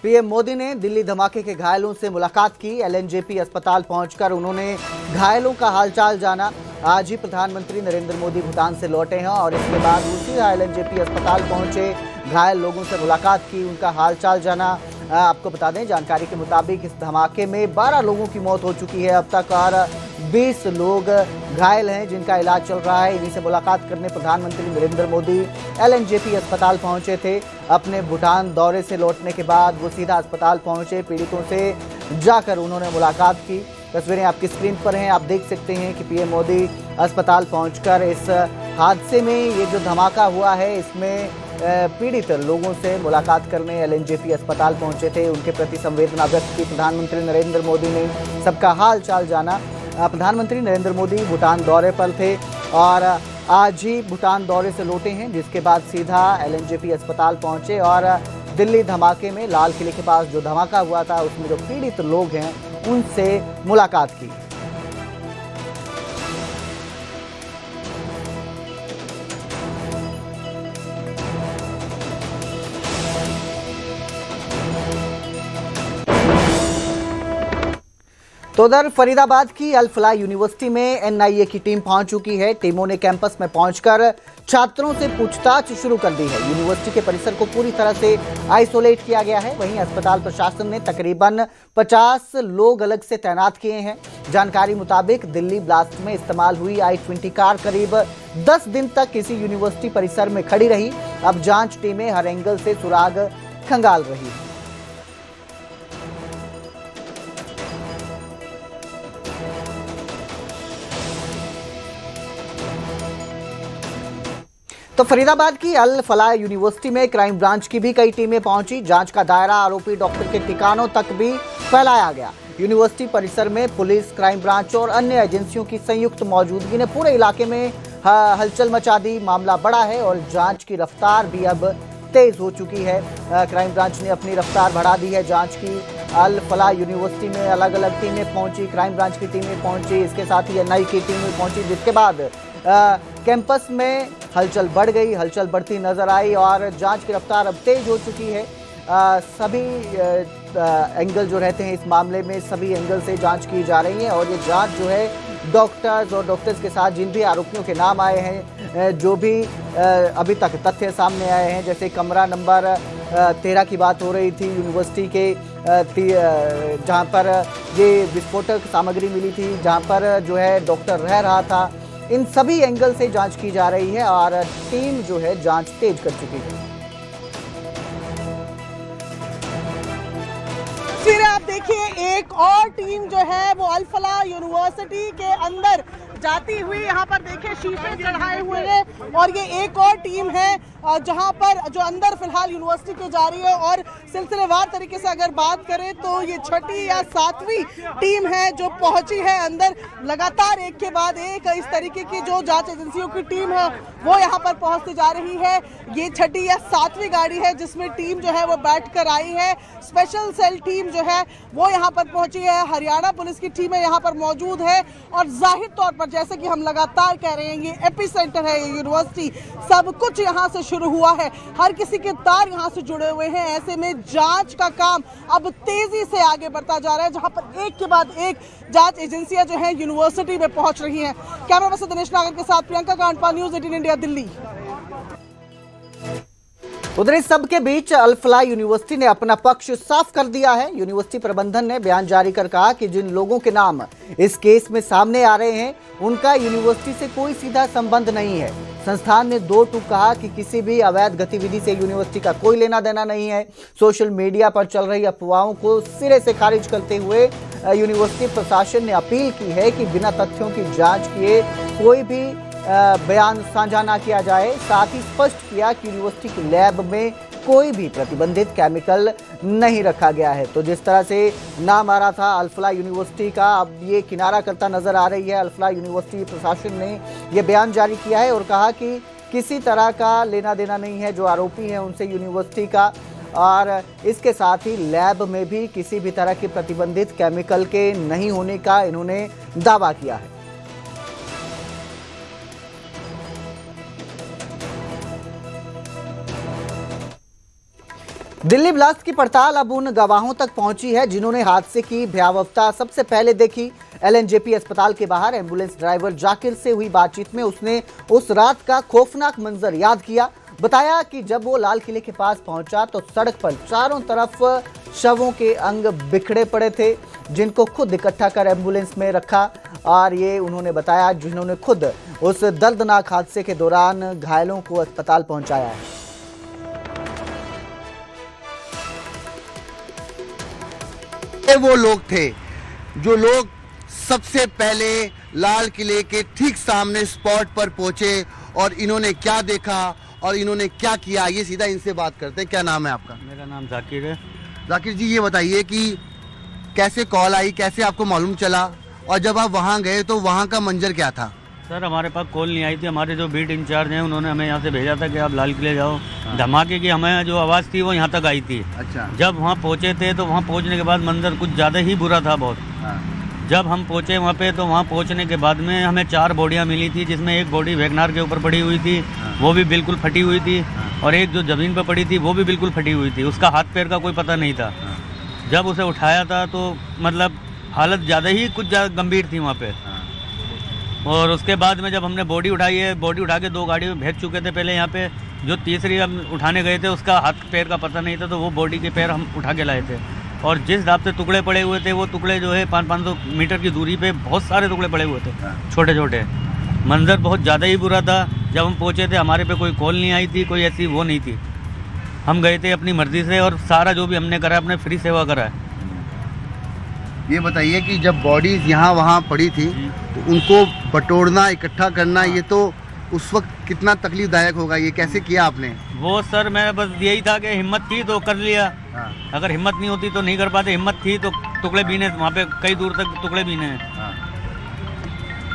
PM Modi ने दिल्ली धमाके के घायलों से मुलाकात की। एलएनजेपी अस्पताल पहुंचकर उन्होंने घायलों का हालचाल जाना। आज ही प्रधानमंत्री नरेंद्र मोदी भूटान से लौटे हैं और इसके बाद उसी एलएनजेपी अस्पताल पहुंचे, घायल लोगों से मुलाकात की, उनका हालचाल जाना। आपको बता दें, जानकारी के मुताबिक इस धमाके में 12 लोगों की मौत हो चुकी है अब तक और 20 लोग घायल हैं जिनका इलाज चल रहा है। इन्हीं से मुलाकात करने प्रधानमंत्री नरेंद्र मोदी एलएनजेपी अस्पताल पहुंचे थे। अपने भूटान दौरे से लौटने के बाद वो सीधा अस्पताल पहुंचे, पीड़ितों से जाकर उन्होंने मुलाकात की। तस्वीरें आपकी स्क्रीन पर हैं, आप देख सकते हैं कि पीएम मोदी अस्पताल पहुंचकर इस हादसे में, ये जो धमाका हुआ है इसमें पीड़ित लोगों से मुलाकात करने एलएनजेपी अस्पताल पहुंचे थे। उनके प्रति संवेदना व्यक्त की प्रधानमंत्री नरेंद्र मोदी ने, सबका हाल चाल जाना। प्रधानमंत्री नरेंद्र मोदी भूटान दौरे पर थे और आज ही भूटान दौरे से लौटे हैं, जिसके बाद सीधा एलएनजेपी अस्पताल पहुंचे और दिल्ली धमाके में लाल किले के पास जो धमाका हुआ था उसमें जो पीड़ित लोग हैं उनसे मुलाकात की। तो उधर फरीदाबाद की अल फलाह यूनिवर्सिटी में एनआईए की टीम पहुंच चुकी है। टीमों ने कैंपस में पहुंचकर छात्रों से पूछताछ शुरू कर दी है। यूनिवर्सिटी के परिसर को पूरी तरह से आइसोलेट किया गया है। वहीं अस्पताल प्रशासन ने तकरीबन 50 लोग अलग से तैनात किए हैं। जानकारी मुताबिक दिल्ली ब्लास्ट में इस्तेमाल हुई i-20 कार करीब 10 दिन तक इसी यूनिवर्सिटी परिसर में खड़ी रही। अब जांच टीमें हर एंगल से सुराग खंगाल रही है। तो फरीदाबाद की अल फलाह यूनिवर्सिटी में क्राइम ब्रांच की भी कई टीमें पहुंची। जांच का दायरा आरोपी डॉक्टर के ठिकानों तक भी फैलाया गया। यूनिवर्सिटी परिसर में पुलिस, क्राइम ब्रांच और अन्य एजेंसियों की संयुक्त मौजूदगी ने पूरे इलाके में हलचल मचा दी। मामला बड़ा है और जांच की रफ्तार भी अब तेज हो चुकी है। क्राइम ब्रांच ने अपनी रफ्तार बढ़ा दी है जांच की। अल फलाह यूनिवर्सिटी में अलग अलग टीमें पहुंची, क्राइम ब्रांच की टीमें पहुंची, इसके साथ ही एनआई की टीमें पहुंची, जिसके बाद कैंपस में हलचल बढ़ गई, हलचल बढ़ती नजर आई और जांच की रफ्तार अब तेज हो चुकी है। सभी एंगल जो रहते हैं इस मामले में, सभी एंगल से जांच की जा रही है और ये जांच जो है डॉक्टर्स और डॉक्टर्स के साथ जिन भी आरोपियों के नाम आए हैं, जो भी अभी तक तथ्य सामने आए हैं, जैसे कमरा नंबर 13 की बात हो रही थी यूनिवर्सिटी के, जहां पर ये विस्फोटक सामग्री मिली थी, जहां पर जो है डॉक्टर रह रहा था। इन सभी एंगल से जांच की जा रही है और टीम जो है जांच तेज कर चुकी है। फिर आप देखिए, एक और टीम जो है वो अल फलाह यूनिवर्सिटी के अंदर जाती हुई यहाँ पर देखिए शीशे चढ़ाए हुए हैं और ये एक और टीम है जहाँ पर जो अंदर फिलहाल यूनिवर्सिटी के जा रही है। और सिलसिलेवार तरीके से अगर बात करें तो ये 6ठी या 7वीं टीम है जो पहुंची है अंदर। लगातार एक के बाद एक इस तरीके की जो जांच एजेंसियों की टीम है वो यहाँ पर पहुंचती जा रही है। ये 6ठी या 7वीं गाड़ी है जिसमें टीम जो है वो बैठ कर आई है। स्पेशल सेल टीम जो है वो यहाँ पर पहुंची है, हरियाणा पुलिस की टीमें यहाँ पर मौजूद है और जाहिर तौर पर जैसे कि हम लगातार कह रहे हैं ये एपी सेंटर है, ये यूनिवर्सिटी, सब कुछ यहाँ से शुरू हुआ है, हर किसी के तार यहाँ से जुड़े हुए हैं। ऐसे में जांच का काम अब तेजी से आगे बढ़ता जा रहा है, जहाँ पर एक के बाद एक जांच एजेंसियां जो है यूनिवर्सिटी में पहुंच रही हैं। कैमरा पर्सन दिनेश नागर के साथ प्रियंका कांडपा, न्यूज़ 18 इंडिया, दिल्ली। उधर इस सब के बीच अल फलाह यूनिवर्सिटी ने अपना पक्ष साफ कर दिया है। यूनिवर्सिटी प्रबंधन ने बयान जारी कर कहा कि जिन लोगों के नाम इस केस में सामने आ रहे हैं उनका यूनिवर्सिटी से कोई सीधा संबंध नहीं है। संस्थान ने दो टूक कहा कि किसी भी अवैध गतिविधि से यूनिवर्सिटी का कोई लेना देना नहीं है। सोशल मीडिया पर चल रही अफवाहों को सिरे से खारिज करते हुए यूनिवर्सिटी प्रशासन ने अपील की है कि बिना तथ्यों की जांच किए कोई भी बयान साझा ना किया जाए। साथ ही स्पष्ट किया कि यूनिवर्सिटी की लैब में कोई भी प्रतिबंधित केमिकल नहीं रखा गया है। तो जिस तरह से नाम आ रहा था अल फलाह यूनिवर्सिटी का, अब ये किनारा करता नजर आ रही है। अल फलाह यूनिवर्सिटी प्रशासन ने ये बयान जारी किया है और कहा कि किसी तरह का लेना देना नहीं है जो आरोपी हैं उनसे यूनिवर्सिटी का, और इसके साथ ही लैब में भी किसी भी तरह के प्रतिबंधित केमिकल के नहीं होने का इन्होंने दावा किया है। दिल्ली ब्लास्ट की पड़ताल अब उन गवाहों तक पहुंची है जिन्होंने हादसे की भयावहता सबसे पहले देखी। एलएनजेपी अस्पताल के बाहर एम्बुलेंस ड्राइवर जाकिर से हुई बातचीत में उसने उस रात का खौफनाक मंजर याद किया। बताया कि जब वो लाल किले के पास पहुंचा तो सड़क पर चारों तरफ शवों के अंग बिखरे पड़े थे, जिनको खुद इकट्ठा कर एम्बुलेंस में रखा। और ये उन्होंने बताया जिन्होंने खुद उस दर्दनाक हादसे के दौरान घायलों को अस्पताल पहुंचाया है। वो लोग थे जो लोग सबसे पहले लाल किले के ठीक सामने स्पॉट पर पहुंचे और इन्होंने क्या देखा और इन्होंने क्या किया, ये सीधा इनसे बात करते हैं। क्या नाम है आपका? मेरा नाम जाकिर है। जाकिर जी, ये बताइए कि कैसे कॉल आई, कैसे आपको मालूम चला और जब आप वहां गए तो वहां का मंजर क्या था? सर, हमारे पास कॉल नहीं आई थी। हमारे जो बीट इंचार्ज हैं उन्होंने हमें यहाँ से भेजा था कि आप लाल किले जाओ। धमाके की हमें जो आवाज़ थी वो यहाँ तक आई थी। अच्छा। जब वहाँ पहुँचे थे तो वहाँ पहुँचने के बाद मंजर कुछ ज़्यादा ही बुरा था बहुत। जब हम पहुँचे वहाँ पे तो वहाँ पहुँचने के बाद में हमें 4 बॉडियाँ मिली थी, जिसमें एक बॉडी वैगनार के ऊपर पड़ी हुई थी, वो भी बिल्कुल फटी हुई थी, और एक जो ज़मीन पर पड़ी थी वो भी बिल्कुल फटी हुई थी। उसका हाथ पैर का कोई पता नहीं था। जब उसे उठाया था तो मतलब हालत ज़्यादा ही कुछ गंभीर थी वहाँ पे। और उसके बाद में जब हमने बॉडी उठाई है, बॉडी उठा के 2 गाड़ी में भेज चुके थे पहले यहाँ पे। जो तीसरी हम उठाने गए थे उसका हाथ पैर का पता नहीं था, तो वो बॉडी के पैर हम उठा के लाए थे। और जिस हिसाब से टुकड़े पड़े हुए थे वो टुकड़े जो है 500 मीटर की दूरी पे बहुत सारे टुकड़े पड़े हुए थे, छोटे छोटे। मंजर बहुत ज़्यादा ही बुरा था। जब हम पहुँचे थे हमारे पे कोई कॉल नहीं आई थी, कोई ऐसी वो नहीं थी। हम गए थे अपनी मर्ज़ी से और सारा जो भी हमने करा अपने फ्री सेवा करा है। ये बताइए कि जब बॉडीज यहाँ वहाँ पड़ी थी तो उनको बटोरना, इकट्ठा करना, ये तो उस वक्त कितना तकलीफदायक होगा, ये कैसे किया आपने? वो सर मैं बस यही था कि हिम्मत थी तो कर लिया। अगर हिम्मत नहीं होती तो नहीं कर पाते। हिम्मत थी तो टुकड़े बीने, वहाँ पे कई दूर तक टुकड़े बीने हैं।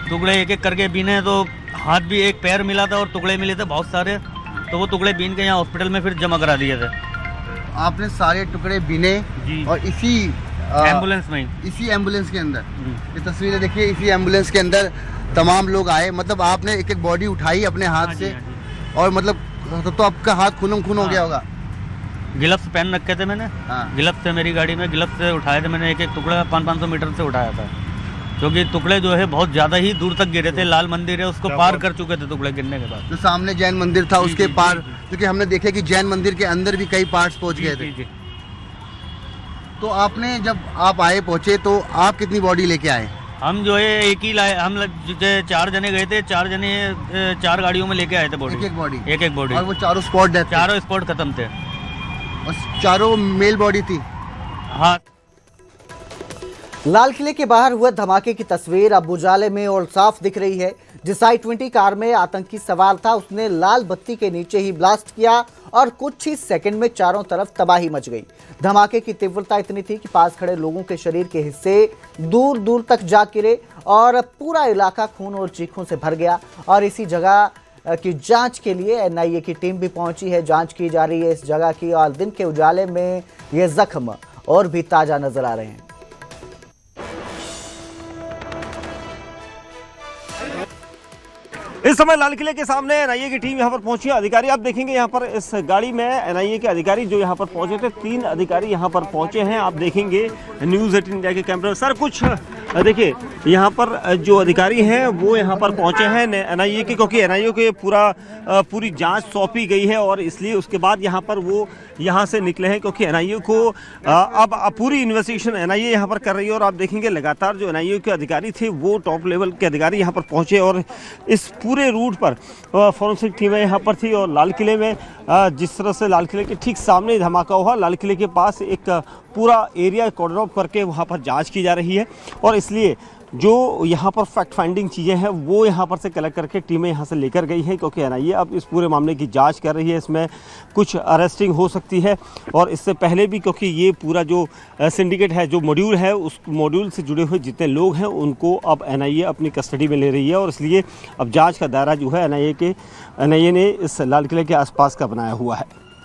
टुकड़े एक एक करके बीने, तो हाथ भी एक पैर मिला था और टुकड़े मिले थे बहुत सारे, तो वो टुकड़े बीन के यहाँ हॉस्पिटल में फिर जमा करा दिए थे। आपने सारे टुकड़े बीने और इसी एम्बुलेंस में, इसी एम्बुलेंस के अंदर, ये तस्वीरें देखिए, इसी एम्बुलेंस के अंदर तमाम लोग आए। मतलब आपने एक एक बॉडी उठाई अपने हाथ से, और मतलब तो आपका हाथ खून हो गया होगा। गिलफ्स पहन रखे थे मैंने। गिलफ्स थे मेरी गाड़ी में, गिलफ्स से उठाए थे मैंने। एक एक टुकड़ा 500 मीटर से उठाया था, क्योंकि टुकड़े जो है बहुत ज़्यादा ही दूर तक गिरे थे। लाल मंदिर है, उसको पार कर चुके थे टुकड़े गिरने के बाद। जो सामने जैन मंदिर था उसके पार, क्योंकि हमने देखे कि जैन मंदिर के अंदर भी कई पार्ट्स पहुंच गए थे। तो आपने जब आप आए, पहुंचे, तो आप कितनी बॉडी लेके आए? हम जो है एक ही लाए। हम 4 जने गए थे, 4 जने 4 गाड़ियों में लेके आए थे बॉडी, एक एक बॉडी। और वो चारों स्पॉट डेथ, चारों स्पॉट खत्म थे और चारों मेल बॉडी थी। हाँ। लाल किले के बाहर हुए धमाके की तस्वीर अब उजाले में और साफ दिख रही है। जिस i-20 कार में आतंकी सवार था उसने लाल बत्ती के नीचे ही ब्लास्ट किया और कुछ ही सेकंड में चारों तरफ तबाही मच गई। धमाके की तीव्रता इतनी थी कि पास खड़े लोगों के शरीर के हिस्से दूर दूर तक जा गिरे और पूरा इलाका खून और चीखों से भर गया। और इसी जगह की जांच के लिए एनआईए की टीम भी पहुंची है। जांच की जा रही है इस जगह की, और दिन के उजाले में ये जख्म और भी ताजा नजर आ रहे हैं। इस समय लाल किले के सामने एनआईए की टीम यहाँ पर पहुंची है। अधिकारी आप देखेंगे यहाँ पर इस गाड़ी में एनआईए के अधिकारी जो यहाँ पर पहुंचे थे, 3 अधिकारी यहाँ पर पहुंचे हैं। आप देखेंगे न्यूज़ 18 इंडिया के कैमरे। सर, कुछ देखिए यहाँ पर जो अधिकारी हैं वो यहाँ पर पहुंचे हैं एनआईए के, क्योंकि एनआईए को पूरी जांच सौंपी गई है और इसलिए उसके बाद यहाँ पर वो यहाँ से निकले हैं, क्योंकि एनआईए को अब पूरी इन्वेस्टिगेशन एनआईए यहाँ पर कर रही है। और आप देखेंगे लगातार जो एनआईए के अधिकारी थे वो टॉप लेवल के अधिकारी यहाँ पर पहुँचे और इस पूरे रूट पर फॉरेंसिक टीमें यहाँ पर थी। और लाल किले में जिस तरह से लाल किले के ठीक सामने धमाका हुआ, लाल किले के पास एक पूरा एरिया कॉर्डन ऑफ करके वहाँ पर जांच की जा रही है। और इसलिए जो यहाँ पर फैक्ट फाइंडिंग चीज़ें हैं वो यहाँ पर से कलेक्ट करके टीमें यहाँ से लेकर गई हैं, क्योंकि एनआईए अब इस पूरे मामले की जांच कर रही है। इसमें कुछ अरेस्टिंग हो सकती है और इससे पहले भी, क्योंकि ये पूरा जो सिंडिकेट है, जो मॉड्यूल है, उस मॉड्यूल से जुड़े हुए जितने लोग हैं उनको अब एनआईए अपनी कस्टडी में ले रही है। और इसलिए अब जाँच का दायरा जो है एनआईए ने इस लाल किले के आसपास का बनाया हुआ है।